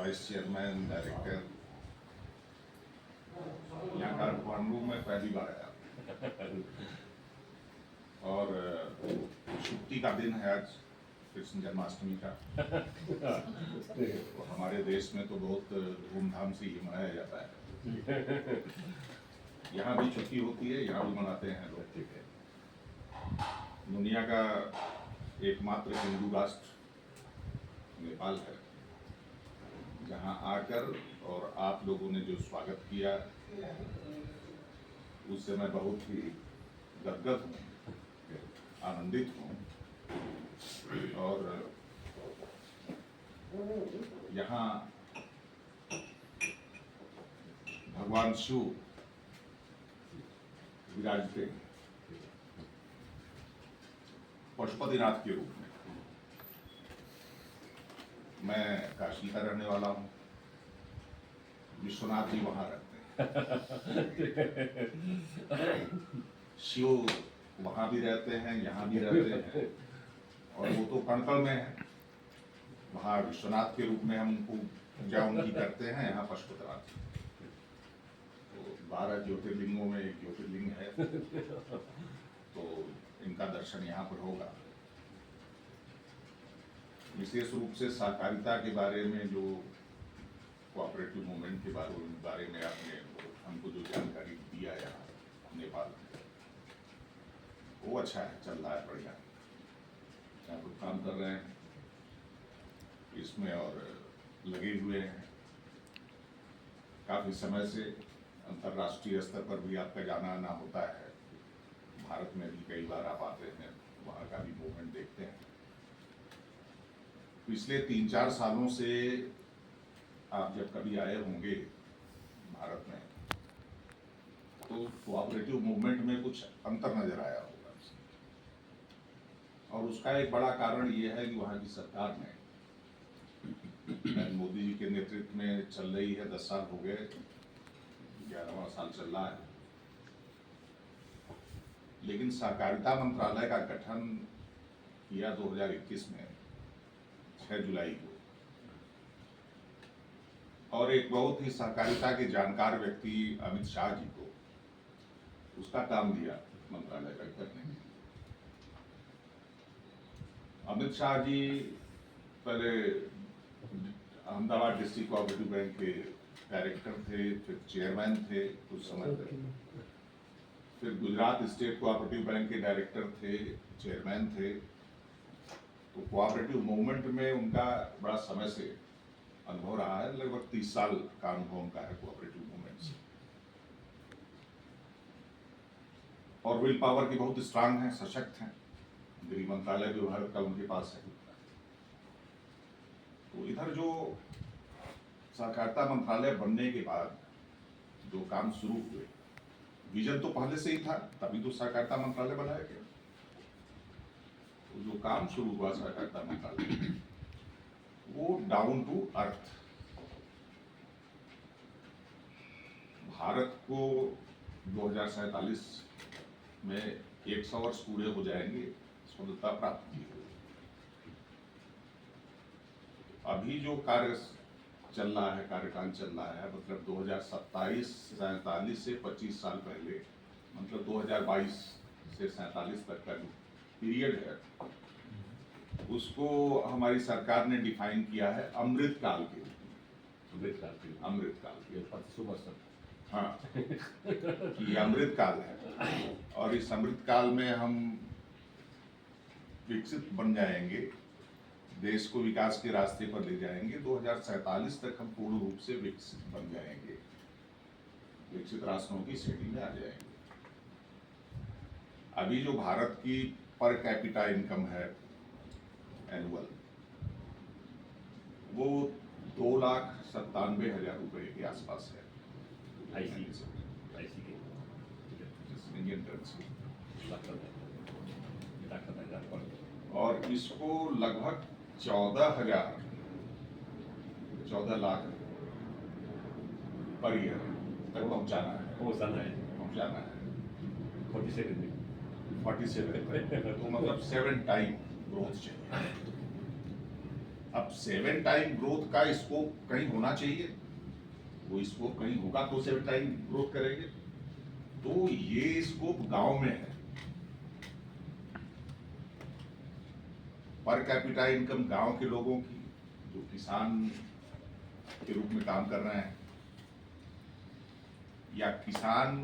Vice chairman, director, यहाँ काठमांडू में पहली बार आया और छुट्टी का दिन है आज, कृष्ण जन्माष्टमी का। तो हमारे देश में तो बहुत धूमधाम से ये मनाया जाता है। यहाँ भी छुट्टी होती है, यहाँ भी मनाते हैं लोग। दुनिया का एकमात्र हिंदू राष्ट्र नेपाल है, जहाँ आकर और आप लोगों ने जो स्वागत किया उससे मैं बहुत ही गदगद हूँ, आनंदित हूँ। और यहाँ भगवान शिव विराजते हैं पशुपतिनाथ के रूप में। मैं काशी का रहने वाला हूँ, विश्वनाथ जी वहाँ रहते हैं। शिव वहाँ भी रहते हैं, यहाँ भी रहते हैं, और वो तो कणकण में है। वहाँ विश्वनाथ के रूप में हम उनको पूजा उनकी करते हैं, यहाँ पशुपतिनाथ। तो 12 ज्योतिर्लिंगों में एक ज्योतिर्लिंग है, तो इनका दर्शन यहाँ पर होगा। विशेष रूप से सहकारिता के बारे में, जो कोऑपरेटिव मूवमेंट के बारे में आपने हमको जो जानकारी दिया यहाँ नेपाल में, वो अच्छा है, चल रहा है बढ़िया। यहाँ पर काम कर रहे हैं इसमें और लगे हुए हैं। काफ़ी समय से अंतर्राष्ट्रीय स्तर पर भी आपका जाना आना होता है, भारत में भी कई बार आप आते हैं, वहाँ का भी मूवमेंट देखते हैं। पिछले 3-4 सालों से आप जब कभी आए होंगे भारत में, तो कोऑपरेटिव मूवमेंट में कुछ अंतर नजर आया होगा। और उसका एक बड़ा कारण ये है कि वहाँ की सरकार ने, मोदी जी के नेतृत्व में चल रही है, 10 साल हो गए, 11वां साल चल रहा है, लेकिन सहकारिता मंत्रालय का गठन किया 2021 में 6 जुलाई को, और एक बहुत ही सहकारिता के जानकार व्यक्ति अमित शाह जी को उसका काम दिया मंत्रालय का करने में। अमित शाह जी पहले अहमदाबाद डिस्ट्रिक्ट कोऑपरेटिव बैंक के डायरेक्टर थे, फिर चेयरमैन थे कुछ समय तक, फिर गुजरात स्टेट कोऑपरेटिव बैंक के डायरेक्टर थे, चेयरमैन थे। तो कोऑपरेटिव मूवमेंट में उनका बड़ा समय से अनुभव रहा है, लगभग 30 साल का अनुभव उनका है कोऑपरेटिव मूवमेंट से। और विल पावर की बहुत स्ट्रांग है, सशक्त हैं। गृह मंत्रालय विभाग का उनके पास है। तो इधर जो सहकारिता मंत्रालय बनने के बाद जो काम शुरू हुए, विजन तो पहले से ही था, तभी तो सहकारिता मंत्रालय बनाया गया। तो जो काम शुरू हुआ सहकारिता मंत्रालय, वो डाउन टू अर्थ, भारत को 2047 में 100 वर्ष पूरे हो जाएंगे स्वतंत्रता प्राप्त की। अभी जो कार्य चल रहा है, कार्यकाल चल रहा है, मतलब 2027-47 से 25 साल पहले, मतलब 2022 से 47 तक का जो पीरियड है, उसको हमारी सरकार ने डिफाइन किया है अमृत काल के रूप में। अमृत काल, हाँ, ये अमृत काल है, और इस अमृत काल में हम विकसित बन जाएंगे, देश को विकास के रास्ते पर ले जाएंगे। 2047 तक हम पूर्ण रूप से विकसित बन जाएंगे, विकसित राष्ट्रों की श्रेणी में आ जाएंगे। अभी जो भारत की पर कैपिटा इनकम है एनुअल, वो 2,97,000 रुपए के आसपास है, इंडियन करेंसी। और इसको लगभग 14 लाख पर ईयर तक पहुंचाना है। 47 तो मतलब 7 टाइम ग्रोथ चाहिए। अब 7 टाइम ग्रोथ का स्कोप कहीं होना चाहिए, वो स्कोप कहीं होगा तो 7 टाइम ग्रोथ करेंगे। तो ये स्कोप गांव में है, पर कैपिटा इनकम गांव के लोगों की जो किसान के रूप में काम कर रहे हैं, या किसान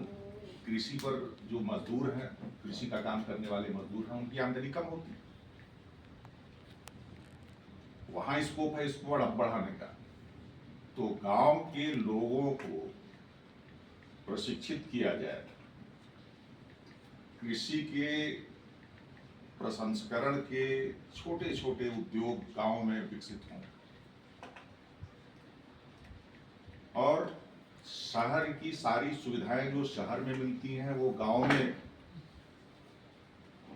कृषि पर जो मजदूर हैं, कृषि का काम करने वाले मजदूर हैं, उनकी आमदनी कम होती है। वहां स्कोप है इसको बढ़ाने का। तो गांव के लोगों को प्रशिक्षित किया जाए, कृषि के प्रसंस्करण के छोटे छोटे उद्योग गांव में विकसित हों, और शहर की सारी सुविधाएं जो शहर में मिलती हैं वो गांव में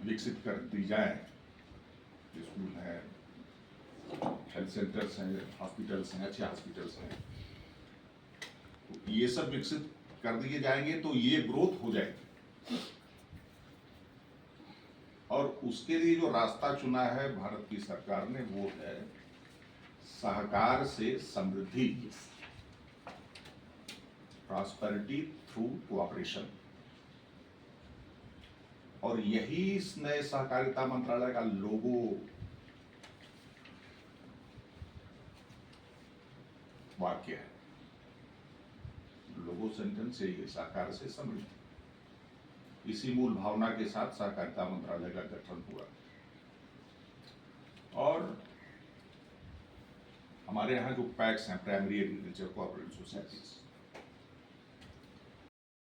विकसित कर दी जाए। स्कूल है, हेल्थ सेंटर्स हैं, हॉस्पिटल्स हैं, अच्छे हॉस्पिटल्स हैं, तो ये सब विकसित कर दिए जाएंगे तो ये ग्रोथ हो जाएगी। और उसके लिए जो रास्ता चुना है भारत की सरकार ने वो है सहकार से समृद्धि, प्रॉस्पेरिटी थ्रू कोऑपरेशन। और यही इस नए सहकारिता मंत्रालय का लोगो वाक्य है, लोगो सेंटेंस यही है, सहकार से समृद्धि। इसी मूल भावना के साथ सहकारिता मंत्रालय का गठन हुआ। और हमारे यहाँ जो पैक्स हैं, प्राइमरी एग्रीकल्चर कोऑपरेटिव सोसाइटीज,